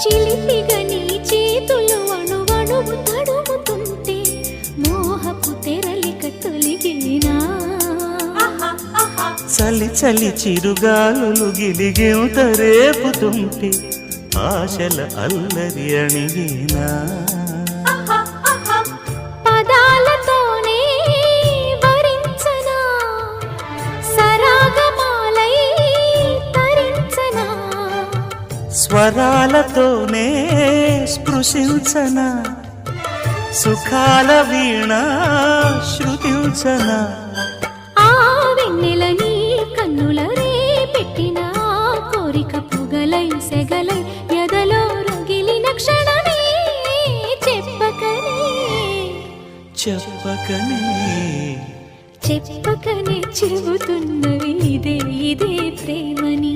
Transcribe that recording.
చిలిపిగా నీ చేతులు అణువణువు తడుముతుంటే మోహపు తెరలిక తొలిగేనా చలి చలి చిరుగాలులు గిలిగేంత రేపుతుంటే ఆశల అల్లరి అణిగేనా పదాలతోనే వరించనా సరాగమాలై తరించనా స్వరాలతోనే స్పృశించనా సుఖాల వీణ శృతించనా ఆ వెన్నెల నీ కన్నుల రే పెట్టిన కోరిక పొగలై సెగలై ఎదలో రగిలిన క్షణమే చెప్పకనే చెప్పకనే చెప్పకనే చెబుతున్నవి ఇదే ఇదే ప్రేమని